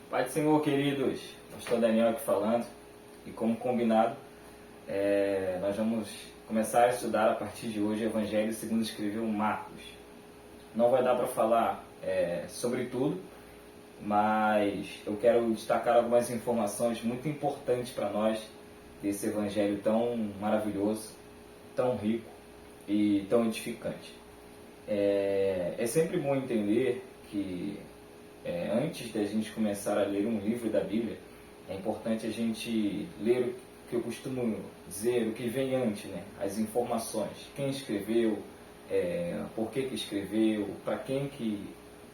Pai do Senhor, queridos, pastor Daniel aqui falando, e como combinado, nós vamos começar a estudar a partir de hoje o Evangelho segundo escreveu Marcos. Não vai dar para falar sobre tudo, mas eu quero destacar algumas informações muito importantes para nós desse Evangelho tão maravilhoso, tão rico e tão edificante. É sempre bom entender que antes da gente começar a ler um livro da Bíblia, é importante a gente ler o que eu costumo dizer, o que vem antes, né? As informações, quem escreveu, por que escreveu, para quem que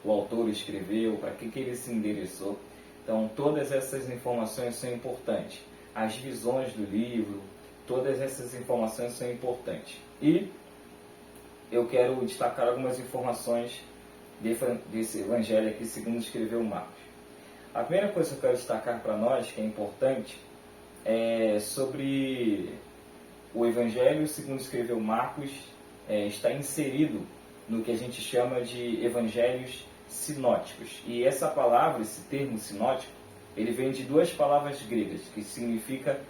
o autor escreveu, para que ele se endereçou. Então, todas essas informações são importantes. As visões do livro, todas essas informações são importantes. E eu quero destacar algumas informações desse evangelho aqui, segundo escreveu Marcos. A primeira coisa que eu quero destacar para nós, que é importante, é sobre o evangelho segundo escreveu Marcos, está inserido no que a gente chama de evangelhos sinóticos. E essa palavra, esse termo sinótico, ele vem de duas palavras gregas, que significa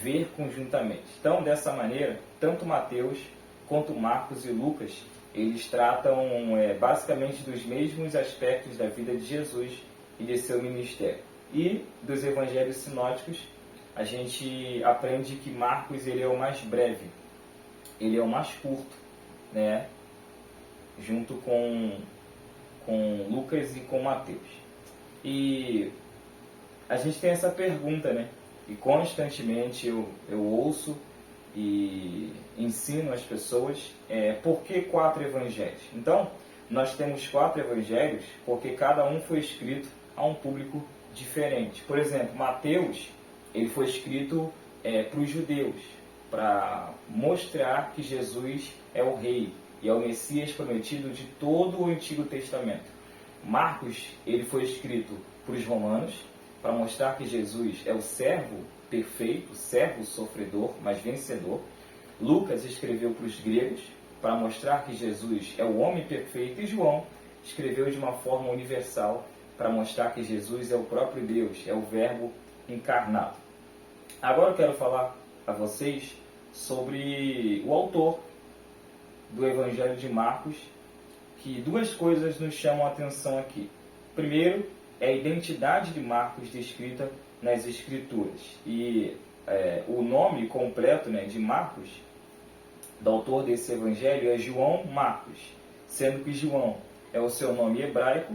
ver conjuntamente. Então, dessa maneira, tanto Mateus quanto Marcos e Lucas, eles tratam basicamente dos mesmos aspectos da vida de Jesus e de seu ministério. E dos evangelhos sinóticos, a gente aprende que Marcos ele é o mais breve, ele é o mais curto, né? Junto com Lucas e com Mateus. E a gente tem essa pergunta, né? E constantemente eu ouço e ensino as pessoas por que 4 evangelhos. Então, nós temos 4 evangelhos porque cada um foi escrito a um público diferente. Por exemplo, Mateus ele foi escrito para os judeus, para mostrar que Jesus é o rei e é o Messias prometido de todo o Antigo Testamento. Marcos ele foi escrito para os romanos, para mostrar que Jesus é o servo perfeito, servo sofredor, mas vencedor. Lucas escreveu para os gregos, para mostrar que Jesus é o homem perfeito. E João escreveu de uma forma universal, para mostrar que Jesus é o próprio Deus, é o verbo encarnado. Agora eu quero falar a vocês sobre o autor do Evangelho de Marcos, que duas coisas nos chamam a atenção aqui. Primeiro, é a identidade de Marcos descrita nas Escrituras. E o nome completo, né, de Marcos, do autor desse Evangelho, é João Marcos, sendo que João é o seu nome hebraico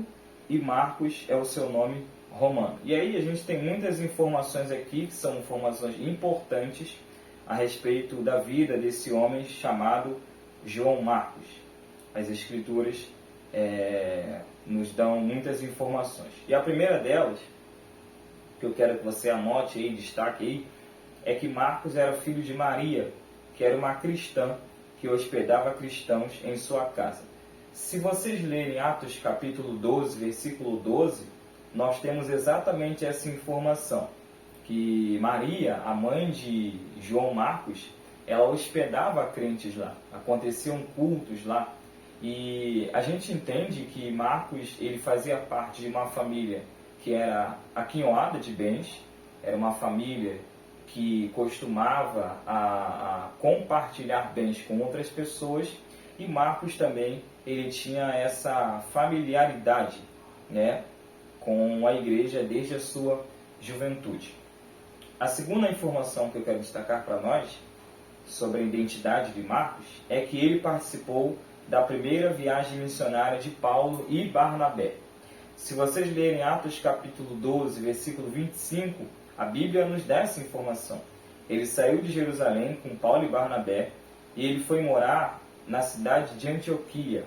e Marcos é o seu nome romano. E aí a gente tem muitas informações aqui, que são informações importantes a respeito da vida desse homem chamado João Marcos. As Escrituras nos dão muitas informações. E a primeira delas, que eu quero que você anote aí, destaque aí, é que Marcos era filho de Maria, que era uma cristã, que hospedava cristãos em sua casa. Se vocês lerem Atos capítulo 12, versículo 12, nós temos exatamente essa informação, que Maria, a mãe de João Marcos, ela hospedava crentes lá, aconteciam cultos lá, e a gente entende que Marcos ele fazia parte de uma família que era aquinhoada de bens, era uma família que costumava a compartilhar bens com outras pessoas, e Marcos também ele tinha essa familiaridade, né, com a igreja desde a sua juventude. A segunda informação que eu quero destacar para nós sobre a identidade de Marcos é que ele participou da primeira viagem missionária de Paulo e Barnabé. Se vocês lerem Atos capítulo 12, versículo 25, a Bíblia nos dá essa informação. Ele saiu de Jerusalém com Paulo e Barnabé e ele foi morar na cidade de Antioquia.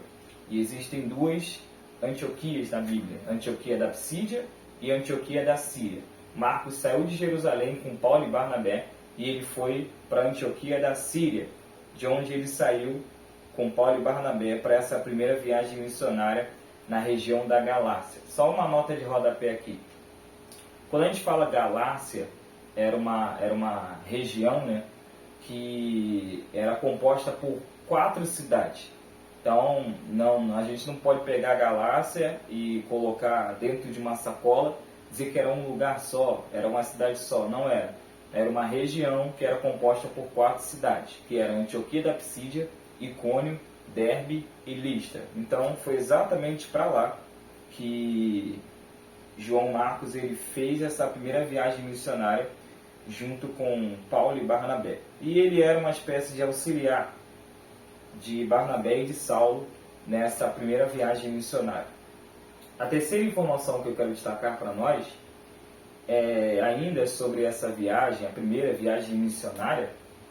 E existem duas Antioquias na Bíblia, Antioquia da Psídia e Antioquia da Síria. Marcos saiu de Jerusalém com Paulo e Barnabé e ele foi para Antioquia da Síria, de onde ele saiu com Paulo e Barnabé para essa primeira viagem missionária na região da Galácia. Só uma nota de rodapé aqui. Quando a gente fala Galácia, era uma região, né, que era composta por 4 cidades. Então, a gente não pode pegar a Galácia e colocar dentro de uma sacola dizer que era um lugar só, era uma cidade só. Não era. Era uma região que era composta por 4 cidades, que eram Antioquia da Psídia, Icônio, Derbe e Listra. Então foi exatamente para lá que João Marcos ele fez essa primeira viagem missionária junto com Paulo e Barnabé. E ele era uma espécie de auxiliar de Barnabé e de Saulo nessa primeira viagem missionária. A terceira informação que eu quero destacar para nós ainda sobre essa viagem, a primeira viagem missionária,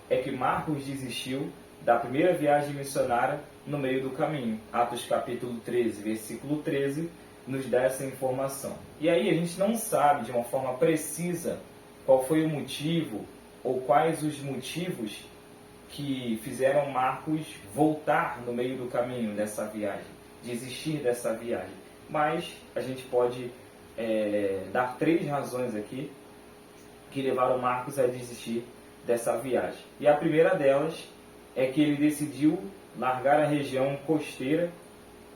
é que Marcos desistiu da primeira viagem missionária no meio do caminho. Atos capítulo 13, versículo 13, nos dá essa informação. E aí a gente não sabe de uma forma precisa qual foi o motivo ou quais os motivos que fizeram Marcos voltar no meio do caminho dessa viagem, desistir dessa viagem. Mas a gente pode dar 3 razões aqui que levaram Marcos a desistir dessa viagem. E a primeira delas é que ele decidiu largar a região costeira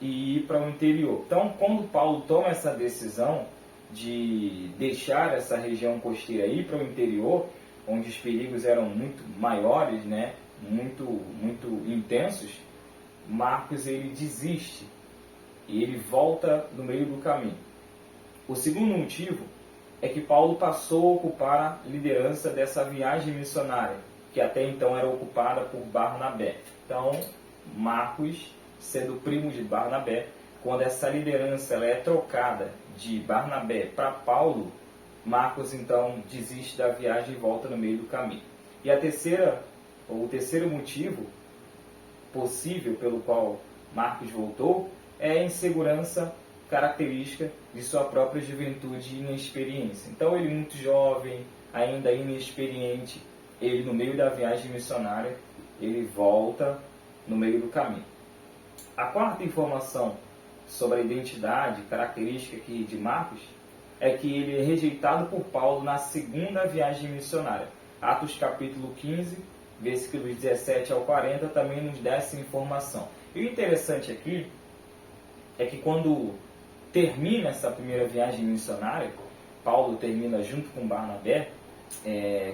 e ir para o interior. Então, quando Paulo toma essa decisão de deixar essa região costeira e ir para o interior, onde os perigos eram muito maiores, né, muito intensos, Marcos ele desiste e ele volta no meio do caminho. O segundo motivo é que Paulo passou a ocupar a liderança dessa viagem missionária, que até então era ocupada por Barnabé. Então, Marcos, sendo primo de Barnabé, quando essa liderança ela é trocada de Barnabé para Paulo, Marcos então desiste da viagem e volta no meio do caminho. E o terceiro motivo possível pelo qual Marcos voltou é a insegurança característica de sua própria juventude e inexperiência. Então ele muito jovem, ainda inexperiente, ele no meio da viagem missionária, ele volta no meio do caminho. A quarta informação sobre a identidade característica aqui de Marcos é que ele é rejeitado por Paulo na segunda viagem missionária. Atos capítulo 15, versículos 17 ao 40 também nos dá essa informação. E o interessante aqui é que quando termina essa primeira viagem missionária, Paulo termina junto com Barnabé,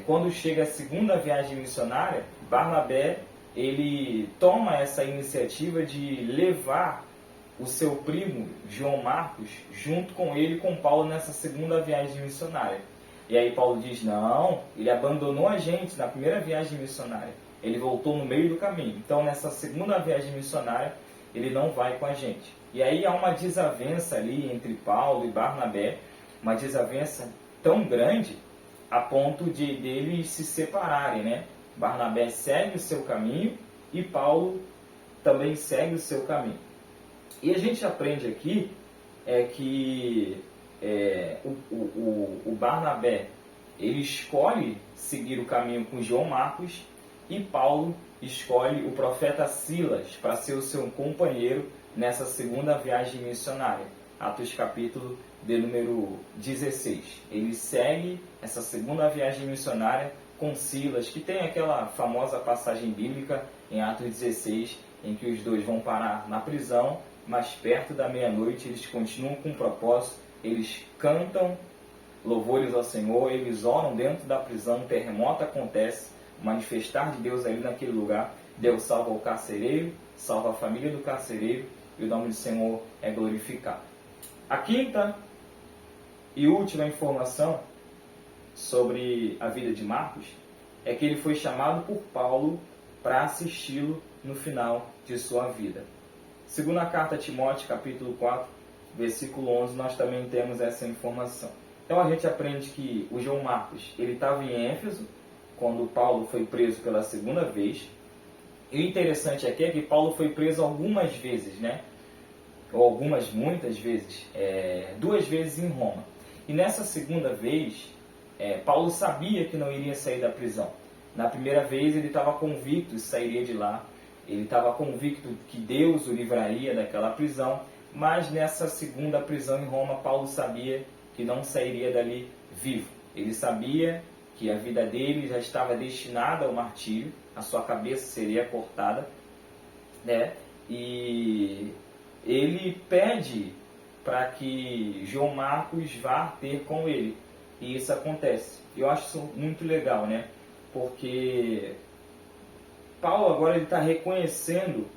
quando chega a segunda viagem missionária, Barnabé ele toma essa iniciativa de levar o seu primo, João Marcos, junto com ele e com Paulo nessa segunda viagem missionária. E aí Paulo diz, não, ele abandonou a gente na primeira viagem missionária. Ele voltou no meio do caminho. Então, nessa segunda viagem missionária, ele não vai com a gente. E aí há uma desavença ali entre Paulo e Barnabé, uma desavença tão grande a ponto de deles se separarem, né? Barnabé segue o seu caminho e Paulo também segue o seu caminho. E a gente aprende aqui que o Barnabé ele escolhe seguir o caminho com João Marcos e Paulo escolhe o profeta Silas para ser o seu companheiro nessa segunda viagem missionária. Atos capítulo de número 16. Ele segue essa segunda viagem missionária com Silas, que tem aquela famosa passagem bíblica em Atos 16, em que os dois vão parar na prisão, mas perto da meia-noite eles continuam com um propósito, eles cantam louvores ao Senhor, eles oram dentro da prisão, um terremoto acontece, o manifestar de Deus ali naquele lugar, Deus salva o carcereiro, salva a família do carcereiro e o nome do Senhor é glorificado. A quinta e última informação sobre a vida de Marcos é que ele foi chamado por Paulo para assisti-lo no final de sua vida. Segundo a carta a Timóteo, capítulo 4, versículo 11, nós também temos essa informação. Então a gente aprende que o João Marcos ele estava em Éfeso quando Paulo foi preso pela segunda vez. E o interessante aqui é que Paulo foi preso algumas vezes, né? Ou muitas vezes, 2 vezes em Roma. E nessa segunda vez, Paulo sabia que não iria sair da prisão. Na primeira vez ele estava convicto de sairia de lá, ele estava convicto que Deus o livraria daquela prisão, mas nessa segunda prisão em Roma, Paulo sabia que não sairia dali vivo. Ele sabia que a vida dele já estava destinada ao martírio, a sua cabeça seria cortada, né? E ele pede para que João Marcos vá ter com ele. E isso acontece. Eu acho isso muito legal, né? Porque Paulo agora está reconhecendo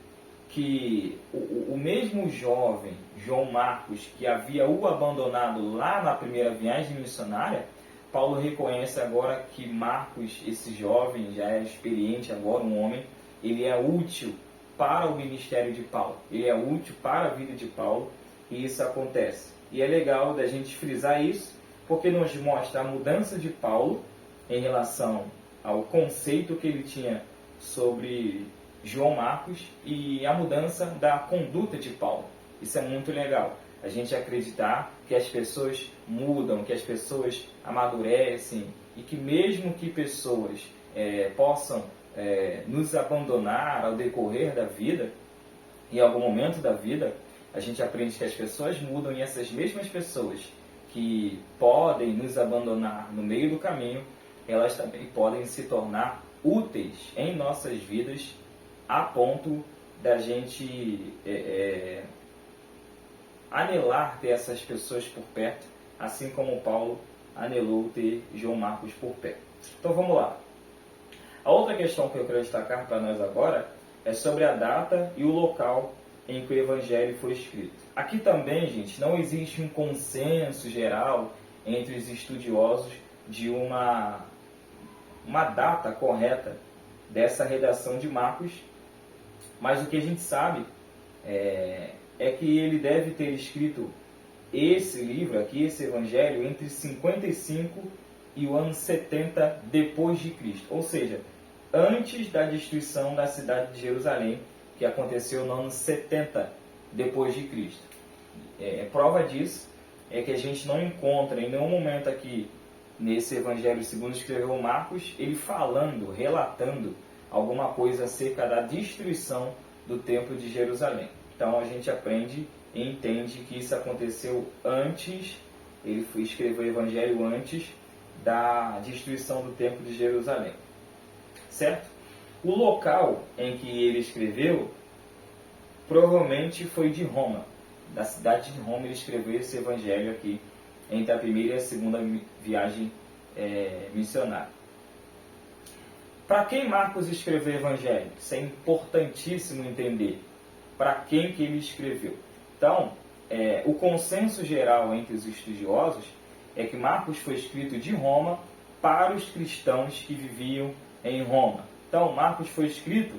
que o mesmo jovem, João Marcos, que havia o abandonado lá na primeira viagem missionária, Paulo reconhece agora que Marcos, esse jovem, já é experiente agora, um homem, ele é útil para o ministério de Paulo, ele é útil para a vida de Paulo, e isso acontece. E é legal da gente frisar isso, porque nos mostra a mudança de Paulo em relação ao conceito que ele tinha sobre João Marcos e a mudança da conduta de Paulo. Isso é muito legal. A gente acreditar que as pessoas mudam, que as pessoas amadurecem e que mesmo que pessoas possam nos abandonar ao decorrer da vida, em algum momento da vida, a gente aprende que as pessoas mudam e essas mesmas pessoas que podem nos abandonar no meio do caminho, elas também podem se tornar úteis em nossas vidas a ponto da gente anelar ter essas pessoas por perto, assim como Paulo anelou ter João Marcos por perto. Então vamos lá. A outra questão que eu quero destacar para nós agora é sobre a data e o local em que o Evangelho foi escrito. Aqui também, gente, não existe um consenso geral entre os estudiosos de uma data correta dessa redação de Marcos, mas o que a gente sabe é que ele deve ter escrito esse livro aqui, esse Evangelho, entre 55 e o ano 70 depois de Cristo, ou seja, antes da destruição da cidade de Jerusalém, que aconteceu no ano 70 depois de Cristo. Prova disso é que a gente não encontra em nenhum momento aqui nesse Evangelho segundo escreveu Marcos, ele falando, relatando alguma coisa acerca da destruição do templo de Jerusalém. Então a gente aprende e entende que isso aconteceu antes, ele escreveu o Evangelho antes da destruição do templo de Jerusalém. Certo? O local em que ele escreveu provavelmente foi de Roma. Da cidade de Roma ele escreveu esse Evangelho aqui, entre a primeira e a segunda viagem missionária. Para quem Marcos escreveu o Evangelho? Isso é importantíssimo entender. Para quem que ele escreveu? Então, o consenso geral entre os estudiosos é que Marcos foi escrito de Roma para os cristãos que viviam em Roma. Então, Marcos foi escrito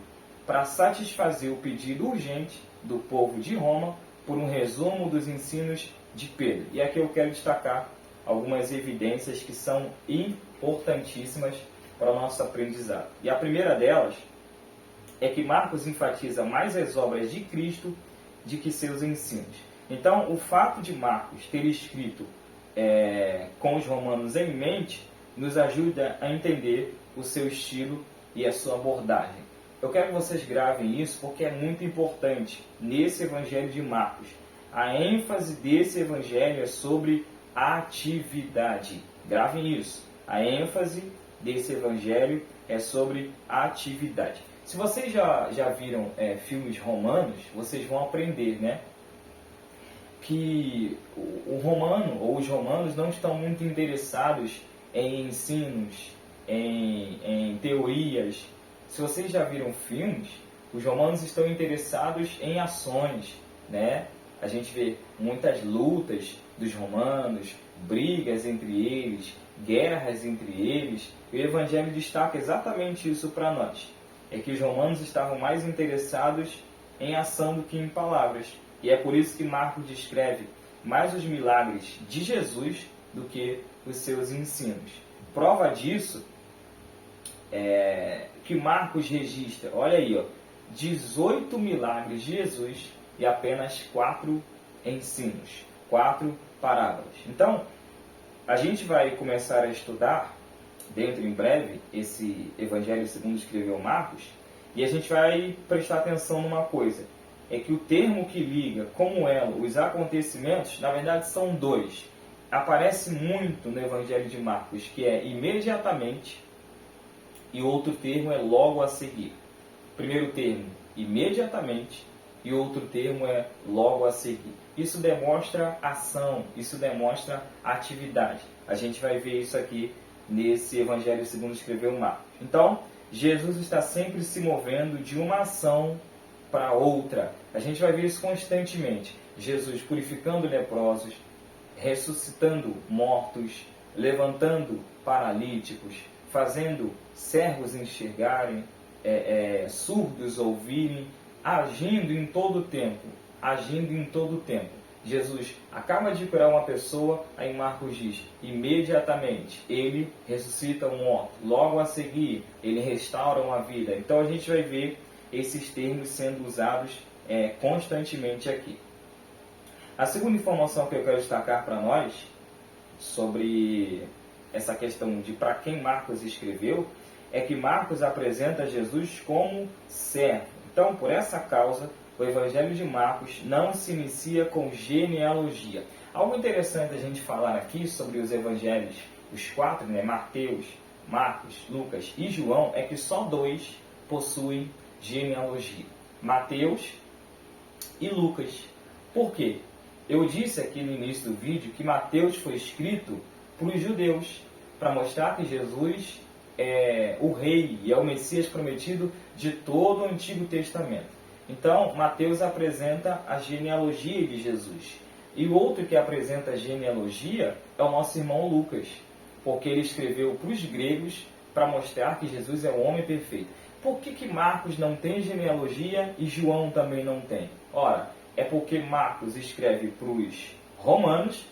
para satisfazer o pedido urgente do povo de Roma por um resumo dos ensinos de Pedro. E aqui eu quero destacar algumas evidências que são importantíssimas para o nosso aprendizado. E a primeira delas é que Marcos enfatiza mais as obras de Cristo do que seus ensinos. Então, o fato de Marcos ter escrito com os romanos em mente nos ajuda a entender o seu estilo e a sua abordagem. Eu quero que vocês gravem isso porque é muito importante nesse Evangelho de Marcos. A ênfase desse Evangelho é sobre atividade. Gravem isso. A ênfase desse Evangelho é sobre atividade. Se vocês já viram filmes romanos, vocês vão aprender, né, que o romano ou os romanos não estão muito interessados em ensinos, em teorias. Se vocês já viram filmes, os romanos estão interessados em ações, né? A gente vê muitas lutas dos romanos, brigas entre eles, guerras entre eles. E o Evangelho destaca exatamente isso para nós. É que os romanos estavam mais interessados em ação do que em palavras. E é por isso que Marcos descreve mais os milagres de Jesus do que os seus ensinos. Prova disso que Marcos registra, olha aí, 18 milagres de Jesus e apenas 4 ensinos, 4 parábolas. Então, a gente vai começar a estudar, dentro em breve, esse Evangelho segundo escreveu Marcos, e a gente vai prestar atenção numa coisa, é que o termo que liga como elo os acontecimentos, na verdade são dois. Aparece muito no Evangelho de Marcos, que é imediatamente, e outro termo é logo a seguir. Primeiro termo, imediatamente, e outro termo é logo a seguir. Isso demonstra ação, isso demonstra atividade. A gente vai ver isso aqui nesse Evangelho segundo escreveu Marcos. Então, Jesus está sempre se movendo de uma ação para outra. A gente vai ver isso constantemente. Jesus purificando leprosos, ressuscitando mortos, levantando paralíticos, fazendo cegos enxergarem, surdos ouvirem, agindo em todo o tempo. Jesus acaba de curar uma pessoa, aí Marcos diz, imediatamente ele ressuscita um morto. Logo a seguir, ele restaura uma vida. Então a gente vai ver esses termos sendo usados constantemente aqui. A segunda informação que eu quero destacar para nós, sobre essa questão de para quem Marcos escreveu, é que Marcos apresenta Jesus como servo. Então, por essa causa, o Evangelho de Marcos não se inicia com genealogia. Algo interessante a gente falar aqui sobre os evangelhos, os quatro, Mateus, Marcos, Lucas e João, é que só 2 possuem genealogia. Mateus e Lucas. Por quê? Eu disse aqui no início do vídeo que Mateus foi escrito para os judeus, para mostrar que Jesus é o rei e é o Messias prometido de todo o Antigo Testamento. Então, Mateus apresenta a genealogia de Jesus. E o outro que apresenta a genealogia é o nosso irmão Lucas, porque ele escreveu para os gregos para mostrar que Jesus é o homem perfeito. Por que Marcos não tem genealogia e João também não tem? Ora, é porque Marcos escreve para os romanos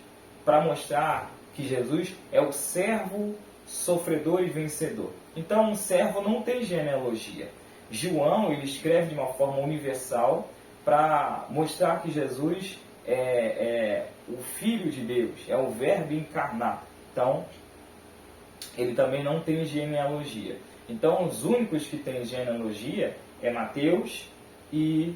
para mostrar que Jesus é o servo sofredor e vencedor. Então, um servo não tem genealogia. João, ele escreve de uma forma universal para mostrar que Jesus é o Filho de Deus, é o Verbo encarnado. Então, ele também não tem genealogia. Então, os únicos que têm genealogia é Mateus e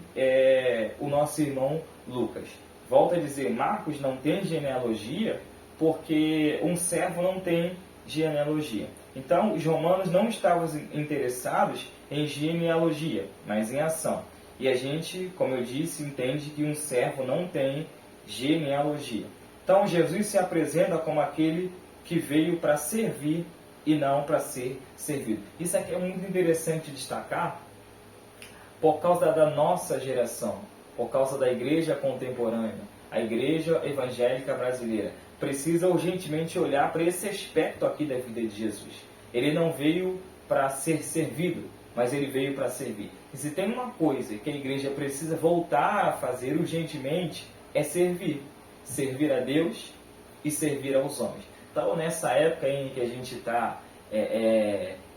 o nosso irmão Lucas. Volto a dizer, Marcos não tem genealogia porque um servo não tem genealogia. Então, os romanos não estavam interessados em genealogia, mas em ação. E a gente, como eu disse, entende que um servo não tem genealogia. Então, Jesus se apresenta como aquele que veio para servir e não para ser servido. Isso aqui é muito interessante destacar por causa da nossa geração, por causa da igreja contemporânea, a igreja evangélica brasileira. Precisa urgentemente olhar para esse aspecto aqui da vida de Jesus. Ele não veio para ser servido, mas ele veio para servir. E se tem uma coisa que a igreja precisa voltar a fazer urgentemente, é servir. Servir a Deus e servir aos homens. Então, nessa época em que a gente está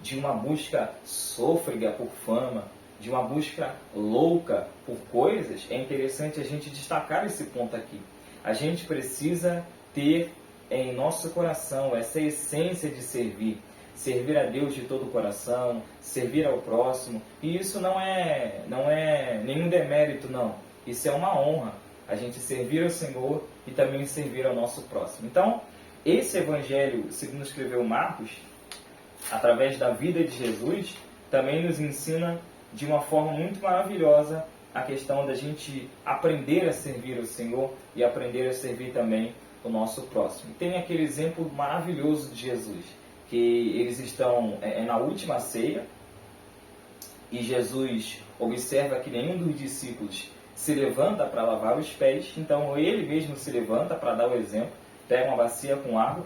de uma busca sôfrega por fama, de uma busca louca por coisas, é interessante a gente destacar esse ponto aqui. A gente precisa ter em nosso coração essa essência de servir. Servir a Deus de todo o coração, servir ao próximo. E isso não é nenhum demérito, não. Isso é uma honra. A gente servir ao Senhor e também servir ao nosso próximo. Então, esse Evangelho, segundo escreveu Marcos, através da vida de Jesus, também nos ensina de uma forma muito maravilhosa a questão da gente aprender a servir ao Senhor e aprender a servir também o nosso próximo. Tem aquele exemplo maravilhoso de Jesus, que eles estão na última ceia e Jesus observa que nenhum dos discípulos se levanta para lavar os pés, então ele mesmo se levanta para dar o exemplo, pega uma bacia com água,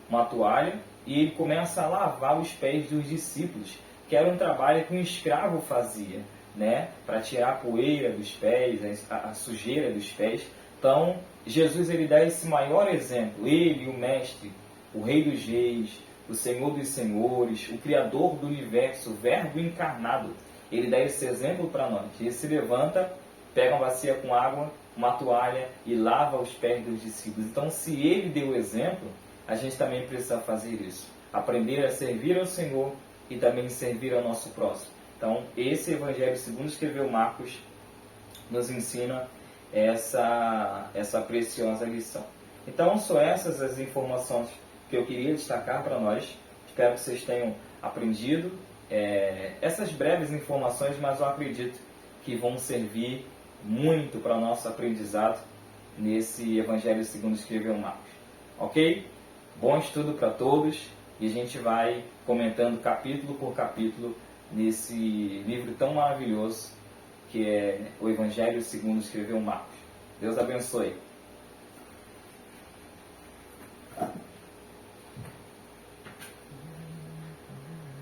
uma toalha, e ele começa a lavar os pés dos discípulos, que era um trabalho que um escravo fazia, né? Para tirar a poeira dos pés, a sujeira dos pés. Então, Jesus ele dá esse maior exemplo, ele, o Mestre, o Rei dos Reis, o Senhor dos Senhores, o Criador do Universo, o Verbo encarnado. Ele dá esse exemplo para nós. Ele se levanta, pega uma bacia com água, uma toalha e lava os pés dos discípulos. Então, se ele deu o exemplo, a gente também precisa fazer isso. Aprender a servir ao Senhor e também servir ao nosso próximo. Então, esse Evangelho, segundo escreveu Marcos, nos ensina essa preciosa lição. Então, são essas as informações que eu queria destacar para nós. Espero que vocês tenham aprendido essas breves informações, mas eu acredito que vão servir muito para o nosso aprendizado nesse Evangelho segundo escreveu Marcos. Ok? Bom estudo para todos e a gente vai comentando capítulo por capítulo nesse livro tão maravilhoso que é o Evangelho segundo escreveu Marcos. Deus abençoe.